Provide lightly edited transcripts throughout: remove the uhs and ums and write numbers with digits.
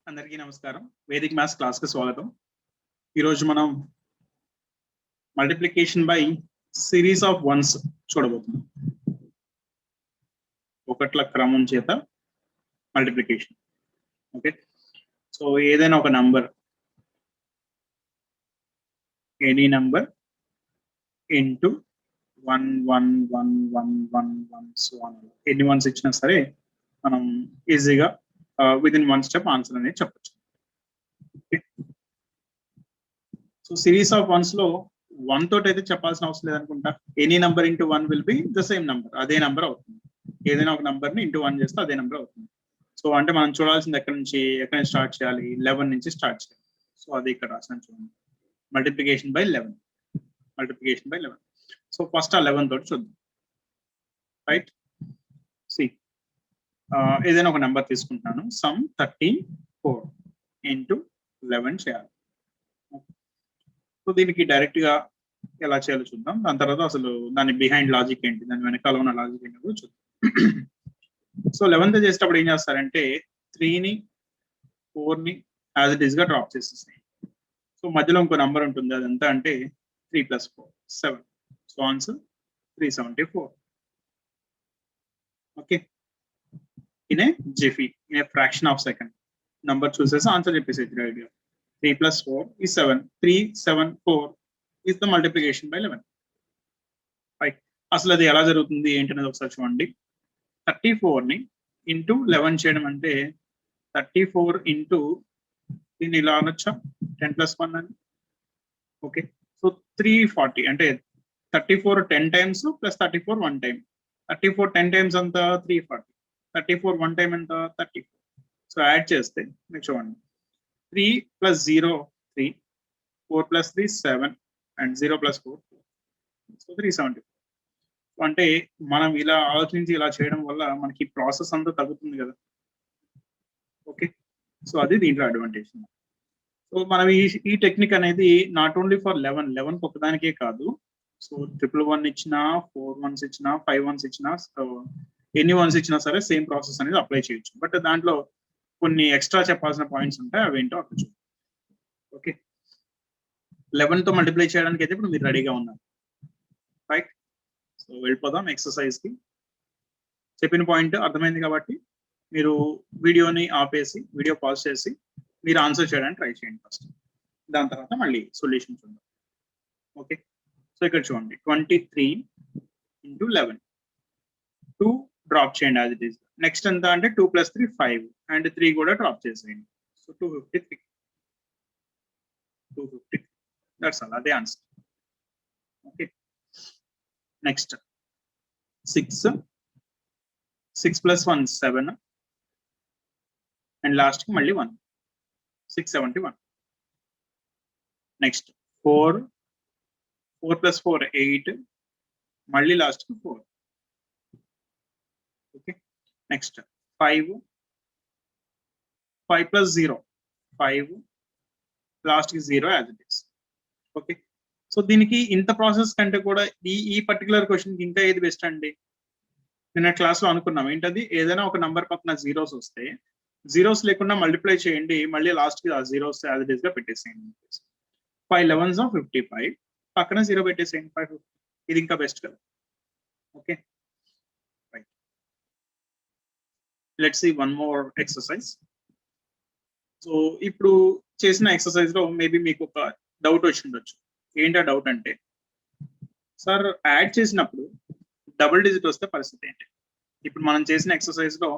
అందరికీ నమస్కారం. Vedic maths క్లాస్‌కి స్వాగతం. ఈరోజు మనం multiplication by series of once చూడబోతున్నాం. ఒకట్ల క్రమం చేత మల్టిప్లికేషన్. ఓకే. సో ఏదైనా ఒక number any number into 1 1 1 1 1 1 so on ఎన్ని వన్స్ ఇచ్చినా సరే మనం ఈజీగా విదిన్ వన్ స్టెప్ ఆన్సర్ అనేది చెప్పొచ్చు. సో సిరీస్ ఆఫ్ వన్స్ లో వన్ తోటి అయితే చెప్పాల్సిన అవసరం లేదనుకుంటా. Any number into one will be the same number, అదే నంబర్ అవుతుంది. ఏదైనా ఒక నంబర్ ని ఇంటూ వన్ చేస్తే అదే నంబర్ అవుతుంది. సో అంటే మనం చూడాల్సింది ఎక్కడి నుంచి స్టార్ట్ చేయాలి, 11 నుంచి స్టార్ట్ చేయాలి. సో అది ఇక్కడ రాసిన చూడండి, multiplication by 11. Multiplication by 11. So first ఆ 11 తోటి చూద్దాం. రైట్, సి ఏదైనా ఒక నెంబర్ తీసుకుంటాను. సమ్ 34 ఇంటూ 11 చేయాలి. సో దీనికి డైరెక్ట్ గా ఎలా చేయాలో చూద్దాం. దాని తర్వాత అసలు దాని బిహైండ్ లాజిక్ ఏంటి, దాని వెనకాల ఉన్న లాజిక్ ఏంటి కూడా చూద్దాం. సో 11th చేసేటప్పుడు ఏం చేస్తారంటే 3ని 4ని యాజ్ ఇట్ ఈస్ గా డ్రాప్ చేసేస్తాయి. సో మధ్యలో ఇంకో నెంబర్ ఉంటుంది, అది ఎంత అంటే 3 + 4 7. So answer 374. Okay, in a జిఫీ, in a fraction of second number చూసేసి ఆన్సర్ చెప్పేసి 3 + 4 is 7. 374 is the multiplication by 11. Right, అసలు అది ఎలా జరుగుతుంది ఏంటనేది ఒకసారి చూడండి. 34ని ఇంటూ 11 చేయడం అంటే 34 ఇంటూ దీన్ని ఇలా అనొచ్చా 10 + 1 అని. ఓకే, సో 340 అంటే 34 10 టైమ్స్ ప్లస్ 34 1 టైం. 34 10 టైమ్స్ అంతా 340, 34 1 టైం ఎంత 34. సో యాడ్ చేస్తే మీరు చూడండి, 3 + 0 3, 4 + 3 7 అండ్ 0 + 4 సో 374. అంటే మనం ఇలా ఆలోచించి ఇలా చేయడం వల్ల మనకి ప్రాసెస్ అంతా తగ్గుతుంది కదా. ఓకే, సో అది దీంట్లో అడ్వాంటేజ్. సో మనం ఈ టెక్నిక్ అనేది నాట్ ఓన్లీ ఫర్ 11 ఒకదానికే కాదు. సో 111 ఇచ్చినా, 4 1s ఇచ్చినా, 5 1s ఇచ్చినా, ఎన్ని వన్స్ ఇచ్చినా సరే సేమ్ ప్రాసెస్ అనేది అప్లై చేయొచ్చు. బట్ దాంట్లో కొన్ని ఎక్స్ట్రా చెప్పాల్సిన పాయింట్స్ ఉంటాయి, అవేంటో అక్కడ చూద్దాం. ఓకే, 11 తో మల్టిప్లై చేయడానికి అయితే ఇప్పుడు మీరు రెడీగా ఉన్నారు. రైట్, సో వెళ్ళిపోదాం ఎక్సర్సైజ్ కి. చెప్పిన పాయింట్ అర్థమైంది కాబట్టి మీరు వీడియోని ఆపేసి వీడియో పాజ్ చేసి మీరు ఆన్సర్ చేయడానికి ట్రై చేయండి ఫస్ట్. దాని తర్వాత మళ్ళీ సొల్యూషన్ చూద్దాం. ఓకే, సో ఇక్కడ చూడండి 23 ఇంటూ 11, 2 డ్రాప్ చేయండి యాజ్ ఇట్ ఈస్. నెక్స్ట్ ఎంత అంటే 2 + 3 5 అండ్ 3 కూడా డ్రాప్ చేసేయండి. సో 253. దట్స్ ఆల్, అదే answer. Okay, next 6 + 1 7 and last కి మళ్ళీ 1, 671. నెక్స్ట్ 4 + 4 8 మళ్ళీ లాస్ట్ కి 4. ఓకే, నెక్స్ట్ 5 + 0 5 లాస్ట్ కి 0 as it is. Okay, so దీనికి ఇంత ప్రాసెస్ కంటే కూడా ఈ పర్టికులర్ క్వశ్చన్ కి ఇంకా ఏది బెస్ట్ అండి? నిన్న క్లాస్ లో అనుకున్నాం ఏంటది, ఏదైనా ఒక నంబర్ పక్కన జీరోస్ వస్తే జీరోస్ లేకుండా మల్టిప్లై చేయండి, మళ్ళీ లాస్ట్ కి ఆ జీరోస్ యాజ్ ఇట్ ఈస్ గా పెట్టేసేయండి. 5 11s 55, పక్కన 0 పెట్టేసేయండి 550. ఇది ఇంకా బెస్ట్ కదా. Okay, right, let's see one more exercise. So ఇప్పుడు చేసిన ఎక్సర్సైజ్ లో మేబీ మీకు ఒక డౌట్ వచ్చి ఉండొచ్చు. ఏంటి ఆ డౌట్ అంటే, సార్ యాడ్ చేసినప్పుడు డబుల్ డిజిట్ వస్తే పరిస్థితి ఏంటి? ఇప్పుడు మనం చేసిన ఎక్సర్సైజ్ లో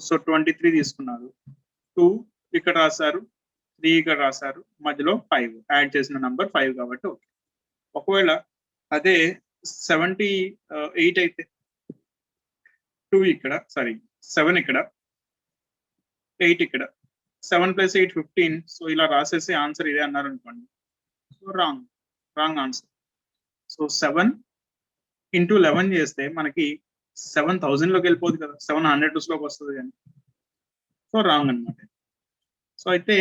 సో 23 తీసుకున్నారు, 2 ఇక్కడ రాశారు, 3 ఇక్కడ రాశారు, మధ్యలో 5 యాడ్ చేసిన నంబర్ 5 కాబట్టి ఓకే. ఒకవేళ అదే 78 అయితే 2 ఇక్కడ, సారీ 7 ఇక్కడ, 8 ఇక్కడ, 7 + 8 15. సో ఇలా రాసేసి ఆన్సర్ ఇదే అన్నారు అనుకోండి. So wrong answer. So 7 into 11 చేస్తే మనకి 7000 లోకి వెళ్ళిపోదు కదా, 700 లోకి వస్తుంది కానీ. సో రాంగ్ అనమాట. సో అయితే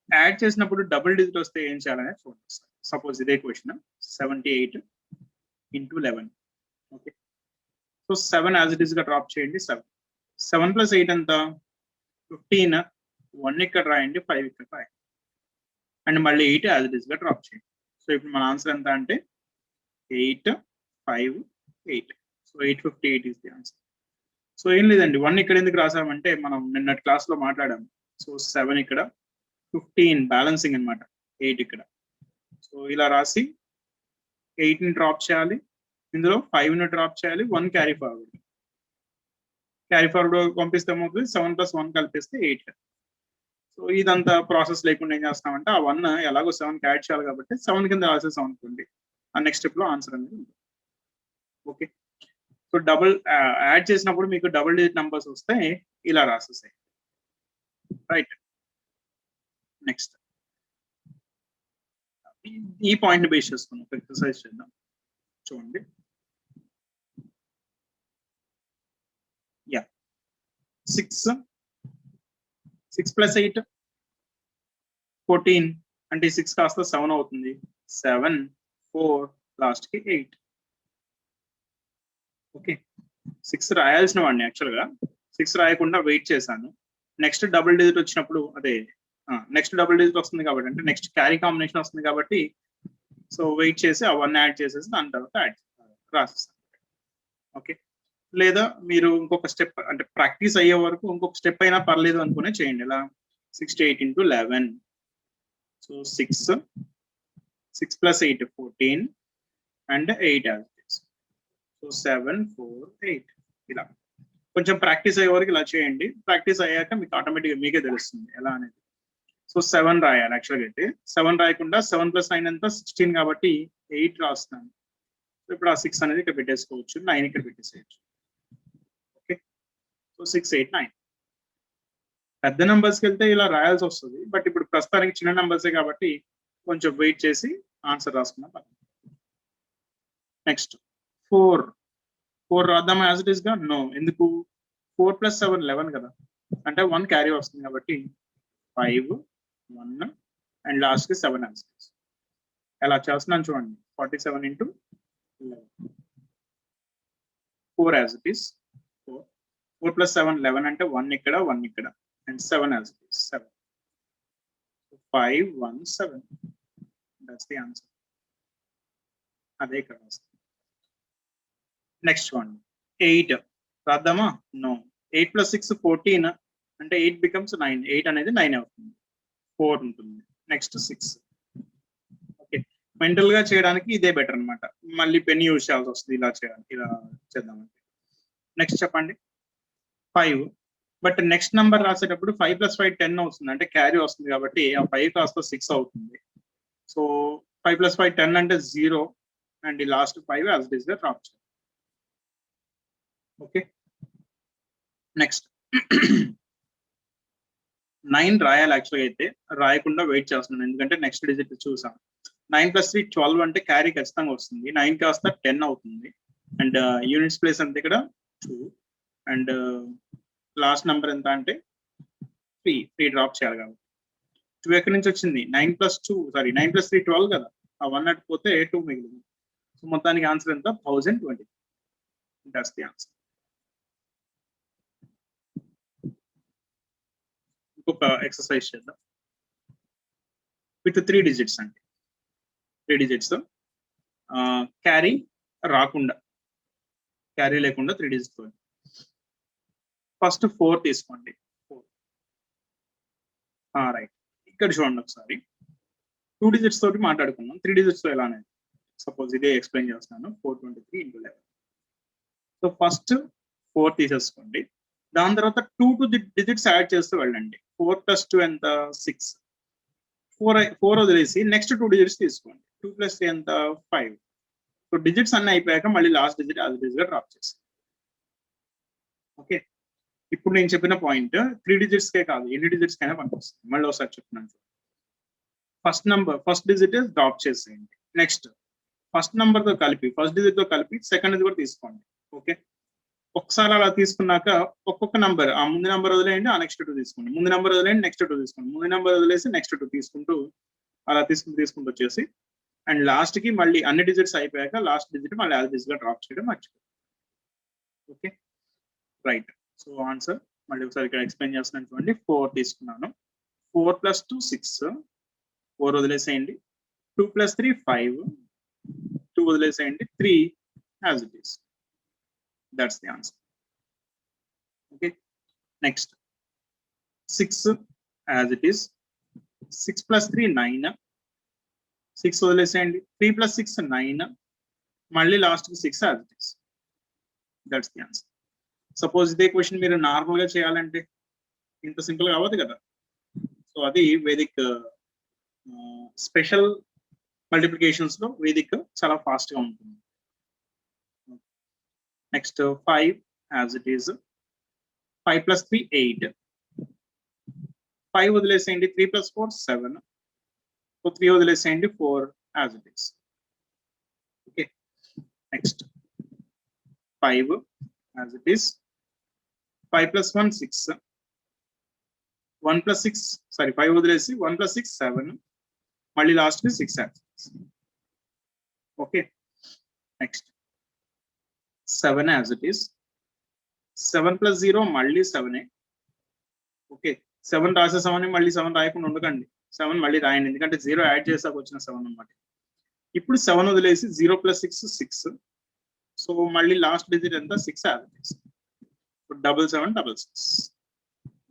యాడ్ చేసినప్పుడు డబుల్ డిజిట్ వస్తే ఏం చేయాలనేది చూడండి. సపోజ్ ఇదే question 78 into 11. Okay, so 7 as it is గా డ్రాప్ చేయండి. 7 + 8 ఎంత 15 1 ఇక్కడ రాయండి, 5 ఇక్కడ రాయండి, అండ్ మళ్ళీ 8 యాజ్ ఇట్ ఈస్ గా డ్రాప్ చేయండి. సో ఇప్పుడు మన ఆన్సర్ ఎంత అంటే 8, 5, 8. So 858 is the answer. So ఏం లేదండి, 1 ఇక్కడ ఎందుకు రాసామంటే మనం నిన్నటి క్లాస్ లో మాట్లాడాము. సో 7 ఇక్కడ, 15 బ్యాలెన్సింగ్ అనమాట, 8 ఇక్కడ. సో ఇలా రాసి 8ని డ్రాప్ చేయాలి, ఇందులో 5ని డ్రాప్ చేయాలి, 1 క్యారీ ఫార్వర్డ్. క్యారీ ఫార్వర్డ్ పంపిస్తే ఏమవుతుంది, 7 + 1 కలిపిస్తే 8. సో ఇదంతా ప్రాసెస్ లేకుండా ఏం చేస్తామంటే ఆ 1 ఎలాగో 7కి యాడ్ చేయాలి కాబట్టి 7 కింద రాసేసాం అనుకోండి, ఆ నెక్స్ట్ స్టెప్ లో ఆన్సర్ అనేది ఉంటుంది. ఓకే, సో డబుల్ యాడ్ చేసినప్పుడు మీకు డబుల్ డిజిట్ నంబర్స్ వస్తే ఇలా రాసేసాయి. రైట్, నెక్స్ట్ ఈ పాయింట్ బేస్ చేసుకుని ఒక ఎక్సర్సైజ్ చేద్దాం. చూడండి, యా 6 + 8 14 అంటే 6 కాస్త 7 అవుతుంది. 7, 4 లాస్ట్ కి 8. ఓకే, 6 రాయాల్సిన వాడిని యాక్చువల్గా, 6 రాయకుండా వెయిట్ చేశాను. నెక్స్ట్ డబుల్ డిజిట్ వచ్చినప్పుడు నెక్స్ట్ డబుల్ డిజిట్ వస్తుంది కాబట్టి, అంటే నెక్స్ట్ క్యారీ కాంబినేషన్ వస్తుంది కాబట్టి, సో వెయిట్ చేసి ఆ 1 యాడ్ చేసేసి దాని తర్వాత రాసేస్తాను. ఓకే, లేదా మీరు ఇంకొక స్టెప్ అంటే ప్రాక్టీస్ అయ్యే వరకు ఇంకొక స్టెప్ అయినా పర్లేదు అనుకునే చేయండి. ఎలా 68 × 11. So 6 + 8 14 and 8 as it is. So 7, 4, 8 ఇలా కొంచెం ప్రాక్టీస్ అయ్యే వరకు ఇలా చేయండి. ప్రాక్టీస్ అయ్యాక మీకు ఆటోమేటిక్గా మీకే తెలుస్తుంది ఎలా అనేది. సో 7 రాయాలి యాక్చువల్గా అయితే. 7 రాయకుండా 7 + 9 ఎంత 16 కాబట్టి 8 రాస్తాను. ఇప్పుడు ఆ 6 అనేది ఇక్కడ పెట్టేసుకోవచ్చు, 9 ఇక్కడ పెట్టేసేయచ్చు. Okay, so 6, 8, 9. పెద్ద నెంబర్స్కి వెళ్తే ఇలా రాయాల్సి వస్తుంది, బట్ ఇప్పుడు ప్రస్తుతానికి చిన్న నెంబర్సే కాబట్టి కొంచెం వెయిట్ చేసి ఆన్సర్ రాసుకున్నాం. నెక్స్ట్ 4 రాద్దామా యాజ్ ఇట్ ఈస్ గా? నో, ఎందుకు? 4 + 7 11 కదా, అంటే 1 క్యారీ వస్తుంది కాబట్టి 5, 1 అండ్ లాస్ట్ కి 7 యాజ్ ఇట్ ఈస్. ఎలా చేస్తున్నాను చూడండి, 47 × 11. 4 యాజ్ ఇట్ ఈస్. 4 + 7 11 అంటే 1 ఇక్కడ, 1 ఇక్కడ, and 7 as it is, 7. 5, 1, 7. That's the answer. అదే ఇక్కడ వస్తుంది. Next one 8 రాద్దామా? నో. 8 + 6 14 అంటే 8 becomes 9. 8 అనేది 9 అవుతుంది, 4 ఉంటుంది. నెక్స్ట్ 6. ఓకే, మెంటల్ గా చేయడానికి ఇదే బెటర్ అనమాట. మళ్ళీ పెన్ యూజ్ చేయాల్సి వస్తుంది ఇలా చేయాలి, ఇలా చేద్దామంటే. నెక్స్ట్ చెప్పండి 5. బట్ నెక్స్ట్ నెంబర్ రాసేటప్పుడు 5 + 5 10 అవుతుంది, అంటే క్యారీ వస్తుంది కాబట్టి ఆ 5 కాస్త 6 అవుతుంది. సో 5 + 5 10 అంటే 0 అండ్ ఈ లాస్ట్ 5 యాజ్ ఇట్ ఈస్ గా డ్రాప్ చేయాలి. ఓకే, నెక్స్ట్ 9 రాయాలి యాక్చువల్గా అయితే, రాయకుండా వెయిట్ చేస్తున్నాను ఎందుకంటే నెక్స్ట్ డిజిట్ చూసాం. 9 + 3 12 అంటే క్యారీ ఖచ్చితంగా వస్తుంది. 9 కాస్త 10 అవుతుంది అండ్ యూనిట్స్ ప్లేస్ అంతే ఇక్కడ 2 అండ్ లాస్ట్ నెంబర్ ఎంత అంటే 3 డ్రాప్ చేయాలి కాబట్టి 2 ఎక్కడి నుంచి వచ్చింది? 9 + 3 12 కదా, ఆ 1 అట్టుపోతే 2 మిగిలింది. సో మొత్తానికి ఆన్సర్ ఎంత? 1020. That's the answer. ఇంకొక ఎక్సర్సైజ్ చేద్దాం విత్ 3 డిజిట్స్ అండి. 3 డిజిట్స్ క్యారీ రాకుండా, క్యారీ లేకుండా 3 డిజిట్స్. ఫస్ట్ 4 తీసుకోండి. 4 రైట్, ఇక్కడ చూడండి ఒకసారి. 2 డిజిట్స్ తోటి మాట్లాడుకున్నాం, 3 డిజిట్స్ తో ఎలా అనేది సపోజ్ ఇదే ఎక్స్ప్లెయిన్ చేస్తున్నాను. 423 × 11. సో ఫస్ట్ 4 తీసేసుకోండి, దాని తర్వాత 2 డిజిట్స్ యాడ్ చేస్తూ వెళ్ళండి. 4 + 2 ఎంత? 6. 4 వదిలేసి నెక్స్ట్ 2 డిజిట్స్ తీసుకోండి. 2 + 3 ఎంత? 5. సో డిజిట్స్ అన్ని అయిపోయాక మళ్ళీ last digit as it is గా డ్రాప్ చేసి. ఓకే, ఇప్పుడు నేను చెప్పిన పాయింట్ 3 డిజిట్స్ కే కాదు, ఎన్ని డిజిట్స్ కైనా పనికొస్తుంది. మళ్ళీ ఒకసారి చెప్తున్నాను. ఫస్ట్ డిజిట్ డ్రాప్ చేసేయండి. నెక్స్ట్ ఫస్ట్ నెంబర్ తో కలిపి, ఫస్ట్ డిజిట్ తో కలిపి సెకండ్ డిజిట్ కూడా తీసుకోండి. ఓకే, ఒకసారి అలా తీసుకున్నాక ఒక్కొక్క నంబర్, ఆ ముందు నెంబర్ వదిలేయండి, ఆ నెక్స్ట్ 2 తీసుకోండి, ముందు నెంబర్ వదిలేయండి, నెక్స్ట్ 2 తీసుకోండి, ముందు నెంబర్ వదిలేసి నెక్స్ట్ 2 తీసుకుంటూ అలా తీసుకుంటూ వచ్చేసి అండ్ లాస్ట్ కి మళ్ళీ అన్ని డిజిట్స్ అయిపోయాక లాస్ట్ డిజిట్ మళ్ళీ యాజ్ డిజిట్ గా డ్రాప్ చేయడం మర్చిపోయి. Okay, right. సో ఆన్సర్ మళ్ళీ ఒకసారి ఇక్కడ ఎక్స్ప్లెయిన్ చేస్తున్నాను చూడండి. 4 తీసుకున్నాను, 4 plus 2 6, 4 వదిలేసేయండి. 2 plus 3 5, 2 వదిలేసేయండి. 3 as it is. That's the answer. Okay, next 6 as it is. 6 plus 3 9, 6 వదిలేసేయండి. 3 plus 6 9, మళ్ళీ last 6 as it is. That's the answer. Suppose ఇదే క్వశ్చన్ మీరు నార్మల్ గా చేయాలంటే ఇంత సింపుల్ గా అవ్వదు కదా. సో అది వేదిక్ స్పెషల్ మల్టిప్లికేషన్స్ లో వేదిక్ చాలా ఫాస్ట్ గా ఉంటుంది. Next 5 as it is. 5 plus 3 8, 5 వదిలేసేయండి. 3 plus 4 7, సో 3 వదిలేసేయండి. 4 as it is. Okay, next 5 as it is. 5 plus 1 6, 1 plus 6 sorry 5 వదిలేసి 1 plus 6 7, మళ్ళీ లాస్ట్ కి 6 as it is. Okay, next 7 as it is. 7 plus 0 మళ్ళీ 7. Okay, 7 రాసేసామని మళ్ళీ 7 రాయకుండా ఉండకండి. 7 మళ్ళీ రాయండి, ఎందుకంటే 0 యాడ్ చేసాక వచ్చిన 7 అన్నమాట. ఇప్పుడు 7 వదిలేసి 0 plus 6 6, సో మళ్ళీ లాస్ట్ డిజిట్ ఎంత 6 as it is. 7766.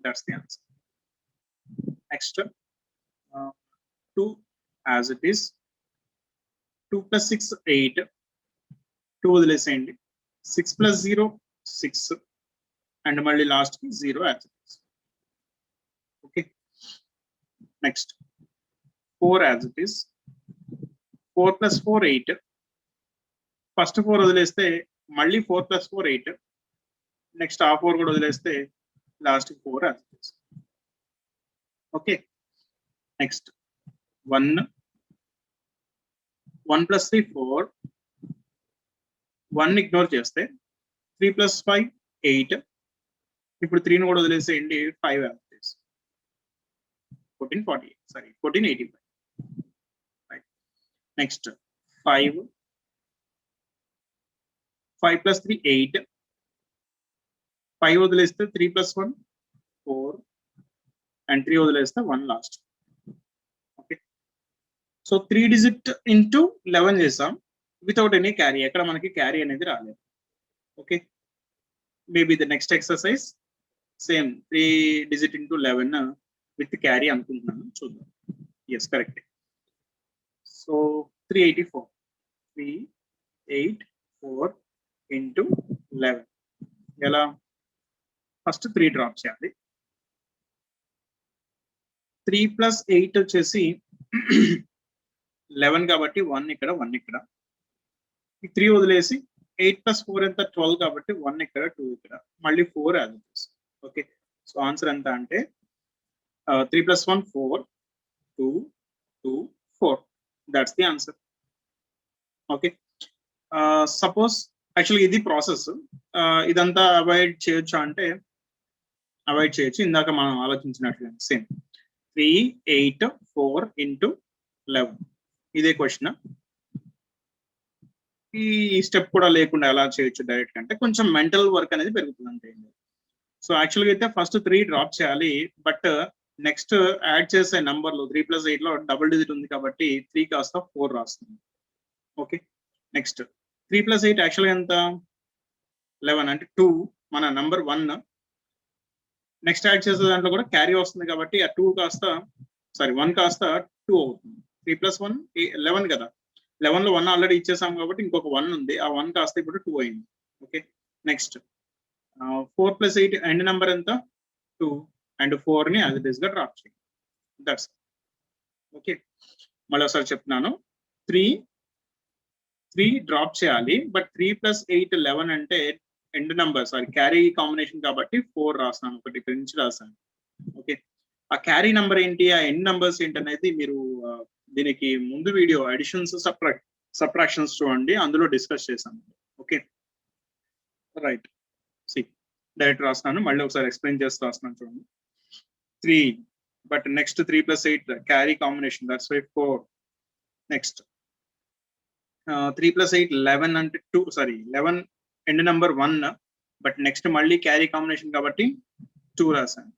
That's the answer. Next 2 as it is. 2 plus 6 8, 2 వదిలేసేయండి. 6 plus 0 6, and మళ్ళీ లాస్ట్ కి 0 as it is. Okay, next 4 as it is. 4 plus 4 8, first 4 వదిలేస్తే మళ్ళీ 4 plus 4 8, నెక్స్ట్ ఆ 4 కూడా వదిలేస్తే last 4 as it is. Okay, next 1 plus 3 4, 1 ignore చేస్తే 3 plus 5 8, ఇప్పుడు 3 ని కూడా వదిలేసేయండి. 5 as it is. 1448 sorry 1485. Right, next 5 plus 3 8, 5 వదిలేస్తే 3 plus 1 4, and 3 వదిలేస్తే 1 last. Okay, so 3 digit into 11 చేసాం వితౌట్ ఎనీ క్యారీ. ఎక్కడ మనకి క్యారీ అనేది రాలేదు. Okay, maybe the next exercise same 3 digit into 11 with carry అనుకుంటున్నాను, చూద్దాం. Yes, correct. So 384, 384 into 11. ఎలా? ఫస్ట్ 3 డ్రాప్ చేయాలి. 3 plus 8 వచ్చేసి 11 కాబట్టి 1 ఇక్కడ 1 ఇక్కడ. 3 వదిలేసి 8 plus 4 ఎంత 12 కాబట్టి 1 ఇక్కడ 2 ఇక్కడ, మళ్ళీ 4 as it is. Okay, so answer ఎంత అంటే 3 plus 1 4, 2 2 4. That's the answer. Okay, suppose యాక్చువల్గా ఇది ప్రాసెస్, ఇదంతా అవాయిడ్ చేయొచ్చు అంటే అవాయిడ్ చేయొచ్చు. ఇందాక మనం ఆలోచించినట్లుగా సేమ్ 3 8 4 ఇంటూ 11 ఇదే క్వశ్చన్. ఈ స్టెప్ కూడా లేకుండా ఎలా చేయొచ్చు డైరెక్ట్ అంటే కొంచెం మెంటల్ వర్క్ అనేది పెరుగుతుంది అంతే. సో యాక్చువల్గా అయితే ఫస్ట్ 3 డ్రాప్ చేయాలి, బట్ నెక్స్ట్ యాడ్ చేసే నంబర్లో 3 plus 8 లో డబుల్ డిజిట్ ఉంది కాబట్టి 3 కాస్త 4 రాస్తుంది. ఓకే, నెక్స్ట్ 3 plus 8 యాక్చువల్గా ఎంత 11 అంటే 2, మన నంబర్ 1. నెక్స్ట్ యాడ్ చేసే దాంట్లో కూడా క్యారీ వస్తుంది కాబట్టి ఆ 2 కాస్త సారీ 1 కాస్త 2 అవుతుంది. 3 plus 1 11 కదా, 11 లో 1 ఆల్రెడీ ఇచ్చేసాం కాబట్టి ఇంకొక 1 ఉంది, ఆ 1 కాస్త ఇప్పుడు 2 అయింది. Okay, next 4 plus 8 end number ఎంత 2, అండ్ 4 ని యాజ్ ఇట్ ఈస్ గా డ్రాప్ చేయండి. That's okay. మళ్ళీ ఒకసారి చెప్తున్నాను, 3 డ్రాప్ చేయాలి, బట్ 3 plus 8 11 అంటే end number sorry carry combination కాబట్టి 4 రాసాను, ఒకటి ఇక్కడ నుంచి రాసాను. ఓకే, ఆ క్యారీ నెంబర్ ఏంటి, ఆ ఎండ్ నెంబర్స్ ఏంటి అనేది మీరు దీనికి ముందు వీడియో అడిషన్స్ సబ్ట్రాక్షన్స్ చూడండి, అందులో డిస్కస్ చేశాను. Okay, right. సి డైరెక్ట్ రాస్తున్నాను, మళ్ళీ ఒకసారి ఎక్స్ప్లెయిన్ చేస్తూ రాస్తున్నాను చూడండి. 3 but next 3 plus 8 carry combination, that's why 4. Next 3 plus 8 11 అంటే 2 sorry 11 end number 1, but next మళ్ళీ క్యారీ కాంబినేషన్ కాబట్టి 2 రాశాను.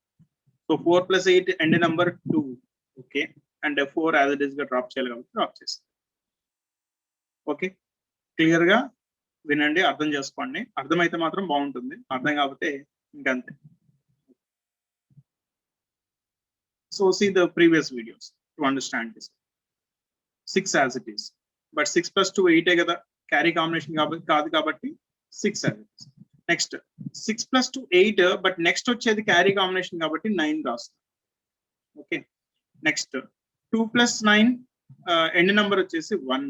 So 4 + 8 end number 2. Okay, and 4 as it is గా డ్రాప్ చేయాలి కాబట్టి డ్రాప్ చేస్తాం. ఓకే, క్లియర్ గా వినండి, అర్థం చేసుకోండి. అర్థమైతే మాత్రం బాగుంటుంది, అర్థం కాకపోతే ఇంకంతే. So see the previous videos to understand this. 6 as it is, but 6 + 2 8 కదా, క్యారీ కాంబినేషన్ కాదు కాబట్టి 6 as it is. Next 6 + 2 8, but next వచ్చేది క్యారీ కాంబినేషన్ కాబట్టి 9 రాస్తాం. ఓకే, నెక్స్ట్ 2 + 9 ఎండ్ నెంబర్ వచ్చేసి 1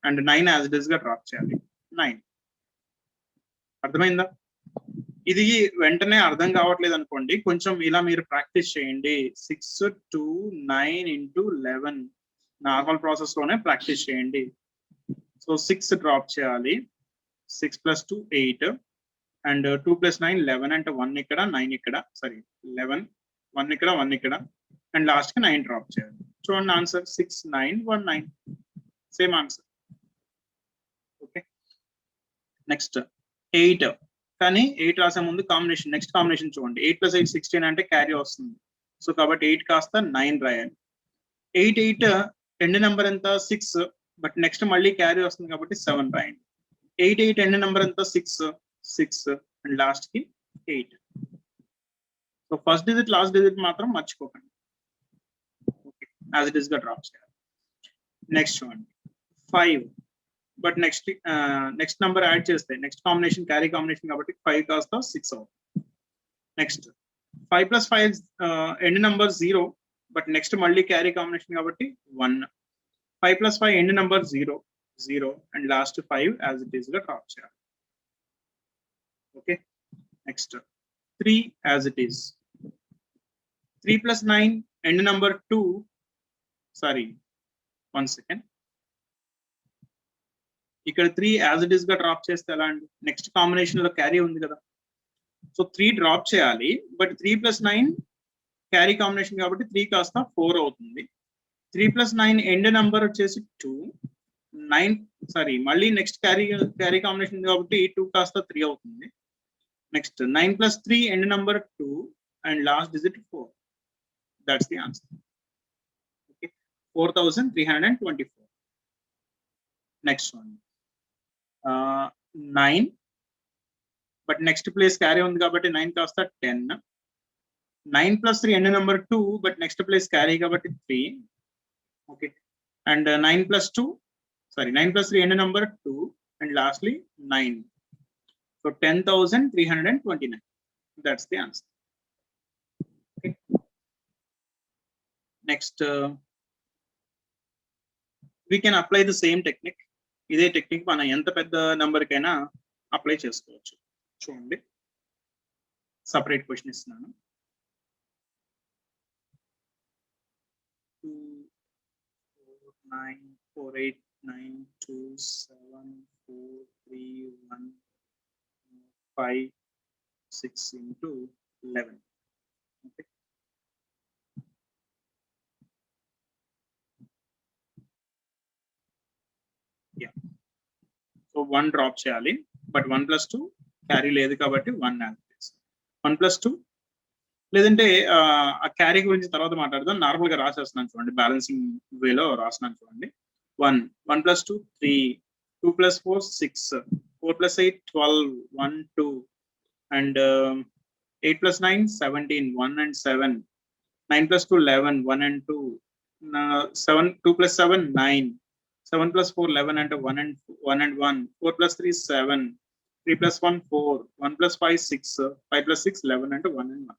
అండ్ 9 యాజ్ ఇట్ ఇస్ గా డ్రాప్ చేయాలి 9. అర్థమైందా? ఇది వెంటనే అర్థం కావట్లేదు అనుకోండి, కొంచెం ఇలా మీరు ప్రాక్టీస్ చేయండి. 6 2 9 × 11 నార్మల్ ప్రాసెస్ లోనే ప్రాక్టీస్ చేయండి. సో 6 డ్రాప్ చేయాలి, 6 + 2 8 అండ్ 2 + 9 11 అంటే 1 ఇక్కడ 9 ఇక్కడ, సారీ 11 1 ఇక్కడ 1 ఇక్కడ అండ్ లాస్ట్ కి 9 డ్రాప్ చేయాలి. చూడండి answer 6 9 1 9, same answer. Okay, next 8, కానీ 8 రాసే ముందు కాంబినేషన్, నెక్స్ట్ కాంబినేషన్ చూడండి. 8 + 8 16 అంటే క్యారీ వస్తుంది. సో కాబట్టి 8 కాస్త 9 రాయాలి. 8 8 ఎండ్ నెంబర్ ఎంత 6, బట్ నెక్స్ట్ మళ్ళీ క్యారీ వస్తుంది కాబట్టి 7 రాయండి. 8 8 ఎండ్ నెంబర్ ఎంత 6 6 అండ్ లాస్ట్ కి 8. So first digit last digit మాత్రం మర్చిపోకండి. ఓకే, యాజ్ ఇట్ ఈస్ గా డ్రాప్ చేయాలి. నెక్స్ట్ చూడండి 5, బట్ నెక్స్ట్ నెంబర్ యాడ్ చేస్తే నెక్స్ట్ కాంబినేషన్ క్యారీ కాంబినేషన్ కాబట్టి 5 కాస్త 6 అవుతుంది. Next 5 + 5 end number 0, but next మళ్ళీ క్యారీ కాంబినేషన్ కాబట్టి 1. 5 + 5 end number 0 0 and last 5 as it is గా డ్రాప్ చేయాలి. Okay, next 3 as it is. 3 + 9 end number 2, sorry 1 second, ఇక్కడ 3 as it is గా drop చేస్తే ఎలా అండి? నెక్స్ట్ కాంబినేషన్ లో క్యారీ ఉంది కదా, సో 3 డ్రాప్ చేయాలి, బట్ 3 + 9 క్యారీ కాంబినేషన్ కాబట్టి 3 కాస్త 4 అవుతుంది. 3 + 9 ఎండ్ నెంబర్ వచ్చేసి 2 9, సారీ మళ్ళీ నెక్స్ట్ క్యారీ కాంబినేషన్ కాబట్టి 2 కాస్త 3 అవుతుంది. Next 9 + 3 end number 2 and last digit 4. That's the answer. Okay, 4324. Next one 9, but next place carry ఉంది కాబట్టి 9 కాస్త 10. 9 + 3 end number 2, but next place carry కాబట్టి 3. Okay, and 9 + 2, sorry 9 + 3 end number 2 and lastly 9. So 10,329. That's the answer. Okay, next we can apply the same technique. ఇదే technique మనం ఎంత పెద్ద number కైనా apply చేసుకోవచ్చు. చూడండి, సపరేట్ క్వశ్చన్ ఇస్తున్నాను. 2 4 9 4 8 9 2 7 4 3 1 5 6 × 11. ఓకే, సో 1 డ్రాప్ చేయాలి, బట్ 1 + 2 క్యారీ లేదు కాబట్టి 1 యాడ్ చేస్తాం. 1 + 2 లేదంటే ఆ క్యారీ గురించి తర్వాత మాట్లాడదాం. నార్మల్ గా రాసేస్తున్నాను చూడండి, బ్యాలెన్సింగ్ వేలో రాస్తున్నాను చూడండి. 1 1 + 2 3 2 + 4 6 4 + 8 12 1 2 అండ్ 8 + 9 17 1 and 7 9 + 2 11 1 and 2 7 2 + 7 9 7 + 4 11 అంటే 1 and 1 4 + 3 7 3 + 1 4 1 + 5 6 5 + 6 11 అంటే 1 and 1.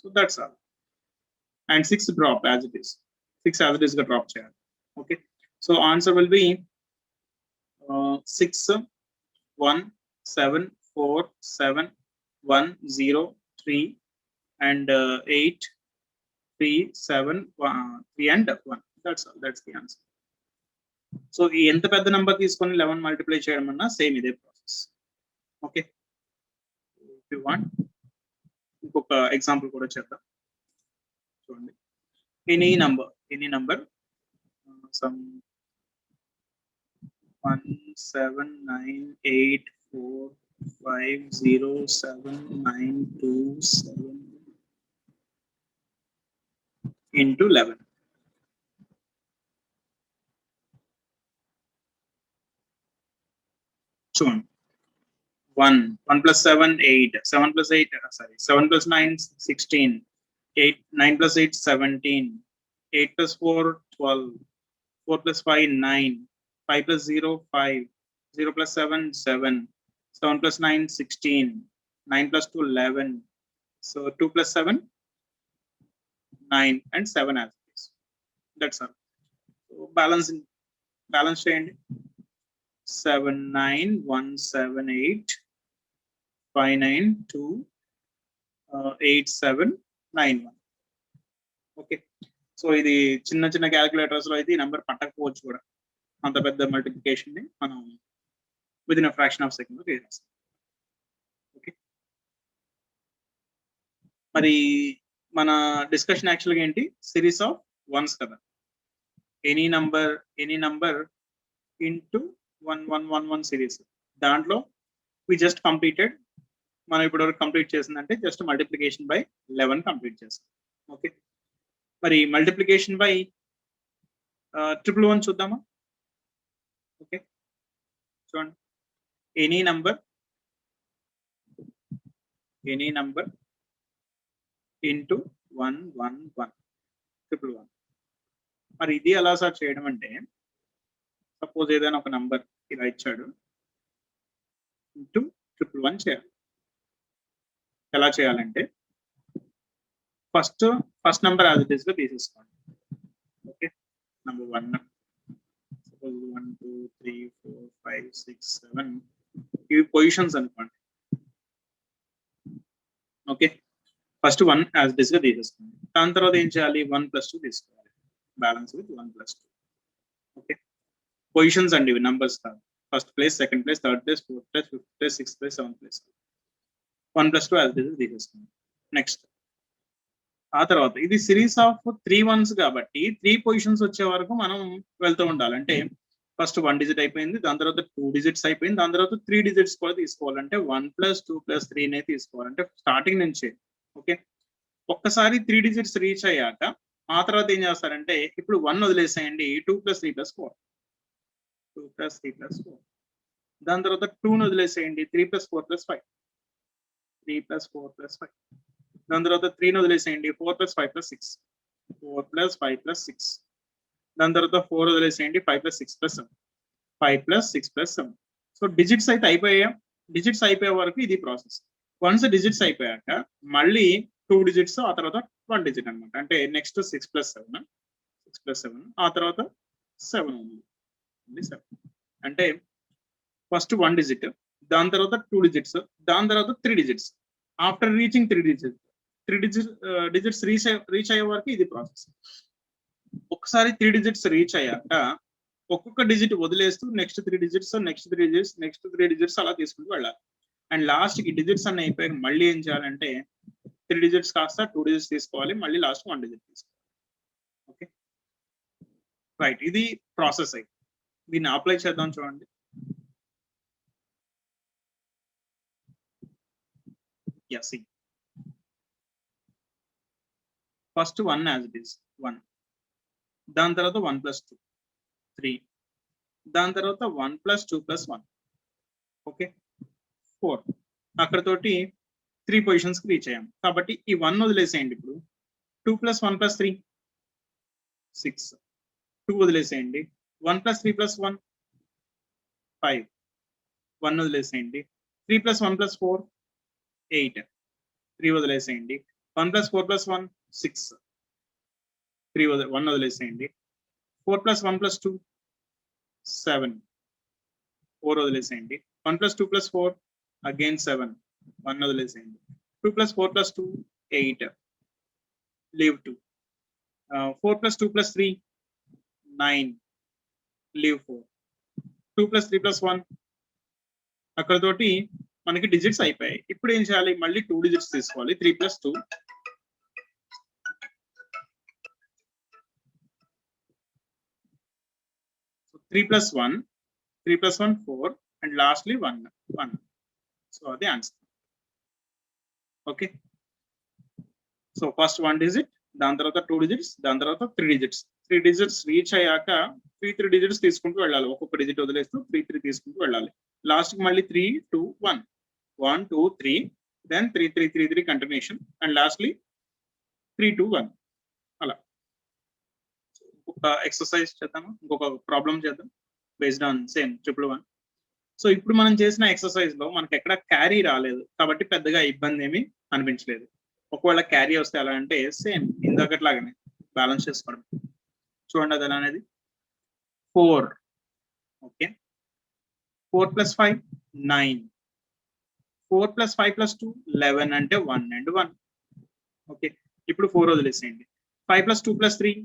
So that's all. And 6 drop as it is. 6 as it is got drop cheyali. Okay. So answer will be 6 1 7 4 7 1 0 3 and 8 3 7 3 and 1. That's all. That's the answer. So ఎంత పెద్ద number తీసుకొని 11 multiply చేయడం అన్నా same ఇదే process. Okay, if you want ఇంకొక example కూడా చేద్దాం. చూడండి, any number some 17984507927 into 11. Soon. 1 plus 7 8, 7 plus 8 7 plus 9 16, 8 9 plus 8 17, 8 plus 4 12, 4 plus 5 9, 5 plus 0 5, 0 plus 7 7, 7 plus 9 16, 9 plus 2 11, so 2 plus 7 9 and 7 as it is. That's all. So balance change 7 9 1 7 8 5 9 2 8 7 9 1. Okay, so ఇది చిన్న calculators లో అయితే ఈ number పట్టకపోవచ్చు కూడా. అంత పెద్ద మల్టిప్లికేషన్ ని మనం with in a fraction of second చేస్తాం. ఓకే, మరి మన డిస్కషన్ యాక్చువల్గా ఏంటి? సిరీస్ ఆఫ్ వన్స్ కదా. Any number into 1 1 1 1 series. దాంట్లో వి జస్ట్ కంప్లీటెడ్, మనం ఇప్పటివరకు కంప్లీట్ చేసిందంటే జస్ట్ మల్టిప్లికేషన్ బై 11 కంప్లీట్ చేస్తాం. ఓకే, మరి మల్టిప్లికేషన్ బై 111 చూద్దామా? ఓకే, చూడండి. Any number into 1 1 1 111. మరి ఇది ఎలా సార్ చేయడం అంటే, సపోజ్ ఏదైనా ఒక నంబర్ ఇలా ఇచ్చాడు, ఇంటూ 111 చేయాలి. ఎలా చేయాలంటే first number as it is గా తీసేసుకోండి. ఓకే, నంబర్ 1 సపోజ్ 1 2 3 4 5 6 7 ఇవి పొజిషన్స్ అనుకోండి. Okay, first 1 as it is గా తీసేసుకోండి. దాని తర్వాత ఏం చేయాలి? 1 + 2 తీసుకోవాలి, బ్యాలెన్స్ విత్ 1 + 2. ఓకే, పొజిషన్స్ అండి ఇవి, నంబర్స్ కాదు. First place, second place, third place, fourth place, fifth place, sixth place, seventh place. 1 + 2 as it is తీసేసుకోండి. నెక్స్ట్ ఆ తర్వాత ఇది సిరీస్ ఆఫ్ 3 1s కాబట్టి 3 పొజిషన్స్ వచ్చే వరకు మనం వెళ్తూ ఉండాలి. అంటే ఫస్ట్ 1 డిజిట్ అయిపోయింది, దాని తర్వాత 2 డిజిట్స్ అయిపోయింది, దాని తర్వాత 3 డిజిట్స్ కూడా తీసుకోవాలంటే 1 + 2 + 3 నే తీసుకోవాలంటే స్టార్టింగ్ నుంచే. ఓకే, ఒక్కసారి 3 డిజిట్స్ రీచ్ అయ్యాక ఆ తర్వాత ఏం చేస్తారంటే, ఇప్పుడు 1 వదిలేసేయండి, 2 + 3 + 4, 2 + 3 + 4. దాని తర్వాత 2 వదిలేసేయండి, 3 + 4 + 5, 3 + 4 + 5. దాని తర్వాత 3 వదిలేసేయండి, 4 + 5 + 6, 4 + 5 + 6. దాని తర్వాత 4 వదిలేసేయండి, 5 + 6 + 7, 5 + 6 + 7. సో డిజిట్స్ అయితే అయిపోయాయా? డిజిట్స్ అయిపోయే వరకు ఇది ప్రాసెస్. వన్స్ డిజిట్స్ అయిపోయాక మళ్ళీ 2 డిజిట్స్, ఆ తర్వాత 1 డిజిట్ అనమాట. అంటే నెక్స్ట్ 6 + 7, 6 + 7, ఆ తర్వాత 7 ఉంది. 7 అంటే ఫస్ట్ 1 డిజిట్, దాని తర్వాత 2 డిజిట్స్, దాని తర్వాత 3 digits. After reaching 3 digits reach అయ్యే వరకు ఇది ప్రాసెస్. ఒకసారి 3 డిజిట్స్ రీచ్ అయ్యాక ఒక్కొక్క డిజిట్ వదిలేస్తూ next 3 digits, next 3 digits, next 3 digits అలా తీసుకుంటూ వెళ్ళాలి. అండ్ లాస్ట్ కి డిజిట్స్ అన్ని అయిపోయాక మళ్ళీ ఏం చేయాలంటే 3 డిజిట్స్ కాస్త 2 డిజిట్స్ తీసుకోవాలి, మళ్ళీ లాస్ట్ 1 డిజిట్ తీసుకోవాలి. ఓకే, రైట్, ఇది ప్రాసెస్ అయితే. దీన్ని అప్లై చేద్దాం, చూడండి. yes, first 1 as it is 1, దాని తర్వాత 1 + 2 3, దాని తర్వాత 1 + 2 + 1. ఓకే, 4. అక్కడతోటి 3 పొజిషన్స్ కి రీచ్ అయ్యాం కాబట్టి ఈ 1 వదిలేసేయండి. ఇప్పుడు 2 + 1 + 3 6, 2 వదిలేసేయండి, 1 + 3 + 1 5, 1 వదిలేసేయండి, 3 + 1 + 4 8, 3 వదిలేసేయండి, 1 + 4 + 1 6, 1 వదిలేసేయండి, 4 + 1 + 2 7, 4 వదిలేసేయండి, 1 + 2 + 4 again 7, 1 వదిలేసేయండి, 2 + 4 + 2 8, leave 2, 4 + 2 + 3 9, leave 4, 2 + 3 + 1. అక్కడతోటి మనకి డిజిట్స్ అయిపోయాయి. ఇప్పుడు ఏం చేయాలి? మళ్ళీ 2 డిజిట్స్ తీసుకోవాలి, 3 + 2, 3 + 1, 3 + 1 4, and lastly 1. So the answer. Okay, so first 1 digit, దాని తర్వాత 2 డిజిట్స్, దాని తర్వాత 3 డిజిట్స్. 3 డిజిట్స్ రీచ్ అయ్యాక 3 డిజిట్స్ తీసుకుంటూ వెళ్ళాలి. ఒక్కొక్క డిజిట్ వదిలేస్తూ 3 తీసుకుంటూ వెళ్ళాలి. లాస్ట్కి మళ్ళీ 3, 2, 1, 1, 2, 3, దెన్ 3 కంటిన్యూషన్ అండ్ లాస్ట్లీ 3, 2, 1 అలా. ఇంకొక ఎక్సర్సైజ్ చేద్దాము, ఇంకొక ప్రాబ్లం చేద్దాం బేస్డ్ ఆన్ సేమ్ 111. సో ఇప్పుడు మనం చేసిన ఎక్సర్సైజ్ లో మనకి ఎక్కడ క్యారీ రాలేదు కాబట్టి పెద్దగా ఇబ్బంది ఏమీ అనిపించలేదు. ఒకవేళ క్యారీ వస్తే ఎలా అంటే సేమ్ ఇందాకట్లాగానే బ్యాలెన్స్ చేసుకోవడం. చూడండి అది ఎలా అనేది 4, ఓకే, 4 + 5 9, 4 + 5 + 2 11 అంటే 1 and 1. ఓకే, ఇప్పుడు 4 వదిలేసేయండి. 5 + 2 + 3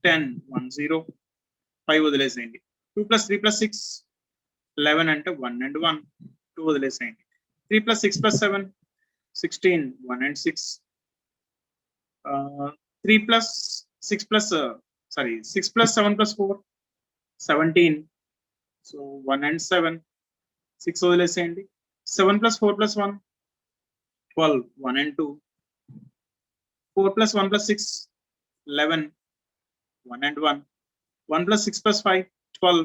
10 1 0, 5 వదిలేసేయండి. 2 + 3 + 6 11 అంటే 1 and 1, 2 వదిలేసేయండి. 3 + 6 + 7 16 1 and 6, 3 + 6 + 6 + 7 + 4 17, సో 1 and 7, 6 వదిలేసేయండి. 7 + 4 + 1 12 1 and 2, 4 + 1 + 6 11 1 and 1, 1 + 6 + 5 12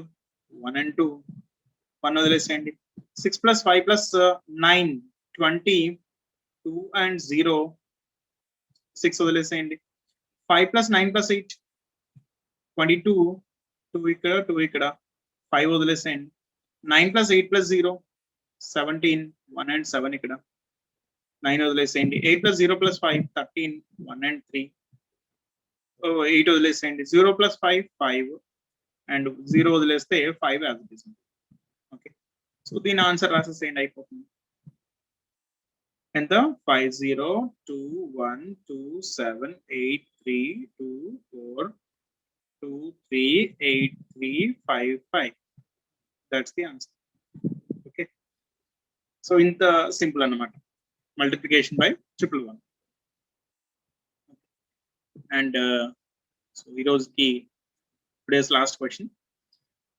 1 and 2, 1 వదిలేసేయండి. 6 + 5 + 9 20 2 and 0, 6 వదిలేసేయండి. 5 + 9 + 8 22 2 ఇక్కడ 2 ఇక్కడ, 5 వదిలేసేయండి. 9 + 8 + 0 17 1 and 7 ఇక్కడ, 9 వదిలేసేయండి. 8 + 0 + 5 13 1 and 3, 8 వదిలేసేయండి. 0 + 5 5 అండ్ 0 వదిలేస్తే 5 as it is. Okay, so దీని ఆన్సర్ రాసేసేయండి అయిపోతుంది. ఎంత 5 0 2 1 2 7 8 3 2 4 2 3 8 3 5 5. That's the answer. Okay, so ఇంత సింపుల్ అన్నమాట మల్టిప్లికేషన్ బై 111. అండ్ సో ఈ రోజుకి today's last question.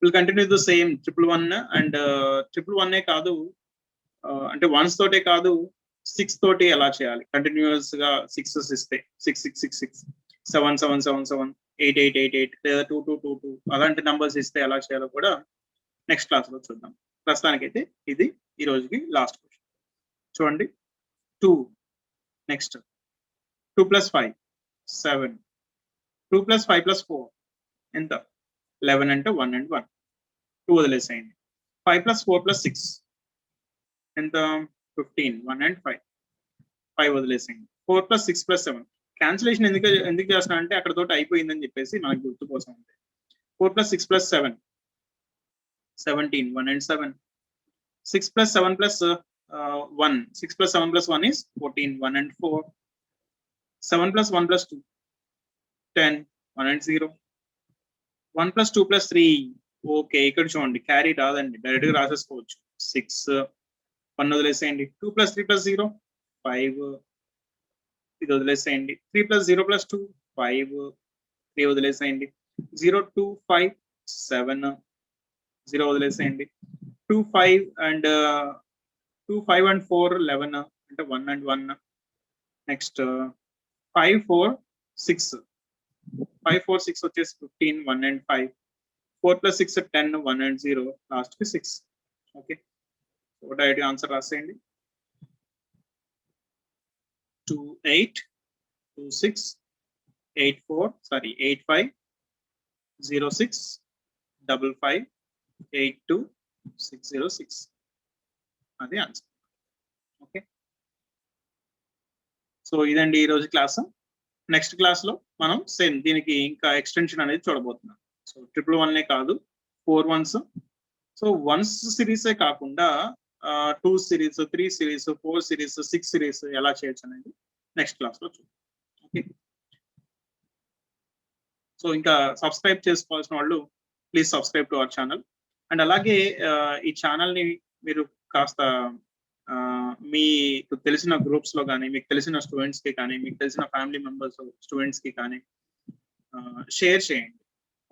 Will continue the same 111 and 111 కాదు, అంటే వన్స్ తోటే కాదు 6 తోటి ఎలా చేయాలి, కంటిన్యూస్ గా 6 ఇస్తే 6 6 6 6 7 7 7 7 8 8 8 8 లేదా 2 2 2 2 అలాంటి నంబర్స్ ఇస్తే ఎలా చేయాలో కూడా నెక్స్ట్ క్లాస్ లో చూద్దాం. ప్రస్తుతానికైతే ఇది ఈ రోజుకి లాస్ట్ క్వశ్చన్. చూడండి 2, నెక్స్ట్ 2 + 5 7, 2 + 5 + 4 ఎంత 11 అంటే 1 and 1, 2 వదిలేసేయండి. 5 + 4 + 6 ఎంత 15 1 and 5, 5 వదిలేసేయండి. 4 + 6 + 7 క్యాన్సిలేషన్ ఎందుకు చేస్తున్నా అంటే అక్కడ తోటి అయిపోయిందని చెప్పేసి మనకు గుర్తు కోసం ఉంది. 4 + 6 + 7 17 1 and 7, 6 + 7 + 1 6 + 7 + 1 is 14 1 and 4, 7 + 1 + 2 10 1 and 0, 1 + 2 + 3. Okay, ఇక్కడ చూడండి క్యారీ రాదండి, డైరెక్ట్ గా రాసేసుకోవచ్చు. 6 1 వదిలేసేయండి. 2 + 3 + 0 5, ఇది వదిలేసేయండి. 3 + 0 + 2 5, 3 వదిలేసేయండి. 0 2 5 7, 0 వదిలేసేయండి. 2 5 and 2 5 and 4 11 అంటే 1 and 1. నెక్స్ట్ 5 4 6 5 4 6 వచ్చేసి 15 1 and 5, 4 + 6 10 1 and 0, లాస్ట్ కి 6. ఓకే, సో డైరెక్ట్ ఆన్సర్ రాసేయండి. 2 8 2 6 8 4 8 5 0 6 5 5 8 2 6 0 6, అది ఆన్సర్. ఓకే, సో ఇదండి ఈ రోజు క్లాస్. నెక్స్ట్ క్లాస్ లో మనం సేమ్ దీనికి ఇంకా ఎక్స్టెన్షన్ అనేది చూడబోతున్నాం. సో 111 కాదు 4 1s, సో 1s సిరీసే కాకుండా 2 సిరీస్ 3 సిరీస్ 4 సిరీస్ 6 సిరీస్ ఎలా చేయొచ్చు అనేది నెక్స్ట్ క్లాస్ లో చూద్దాం. ఓకే, సో ఇంకా సబ్స్క్రైబ్ చేసుకోవాల్సిన వాళ్ళు please subscribe to our channel. And అలాగే ఈ ఛానల్ ని మీరు కాస్త మీకు తెలిసిన గ్రూప్స్ లో కానీ, మీకు తెలిసిన స్టూడెంట్స్ కి కానీ, మీకు తెలిసిన ఫ్యామిలీ మెంబర్స్ స్టూడెంట్స్ కి కానీ షేర్ చేయండి.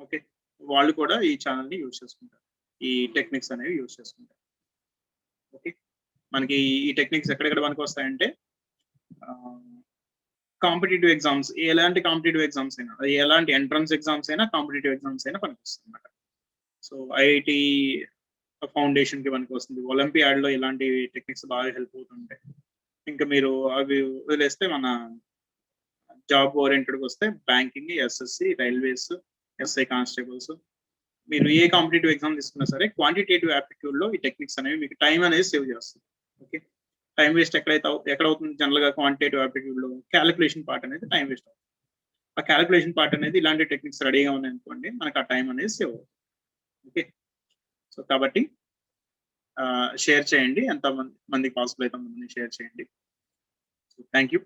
ఓకే, వాళ్ళు కూడా ఈ ఛానల్ ని యూజ్ చేసుకుంటారు, ఈ టెక్నిక్స్ అనేవి యూజ్ చేసుకుంటారు. ఓకే, మనకి ఈ టెక్నిక్స్ ఎక్కడెక్కడ మనకు వస్తాయంటే కాంపిటేటివ్ ఎగ్జామ్స్, ఎలాంటి కాంపిటేటివ్ ఎగ్జామ్స్ అయినా, ఎలాంటి ఎంట్రన్స్ ఎగ్జామ్స్ అయినా, కాంపిటేటివ్ ఎగ్జామ్స్ అయినా పనికొస్తుంది అనమాట. సో ఐఐటి ఫౌండేషన్ కి పనికి వస్తుంది, ఒలింపియాడ్ లో ఇలాంటి టెక్నిక్స్ బాగా హెల్ప్ అవుతుంటాయి. ఇంకా మీరు అవి వదిలేస్తే మన జాబ్ ఓరియంటెడ్ వస్తే banking, SSC, railways, SI constables, మీరు ఏ కాంపిటేటివ్ ఎగ్జామ్ తీసుకున్నా సరే క్వాంటిటేటివ్ యాప్టిట్యూడ్ లో ఈ టెక్నిక్స్ అనేవి మీకు టైం అనేది సేవ్ చేస్తుంది. ఓకే, టైం వేస్ట్ ఎక్కడ అవుతుంది జనరల్ గా క్వాంటిటేటివ్ యాప్టిట్యూడ్ లో? క్యాలిక్యులేషన్ పార్ట్ అనేది టైం వేస్ట్ అవుతుంది. ఆ క్యాలిక్యులేషన్ పార్ట్ అనేది ఇలాంటి టెక్నిక్స్ రెడీగా ఉన్నాయి అనుకోండి, మనకు ఆ టైం అనేది సేవ్ అవుతుంది. ఓకే, సో కాబట్టి షేర్ చేయండి, ఎంత మందికి పాసిబుల్ అయితే మంది షేర్ చేయండి. Thank you.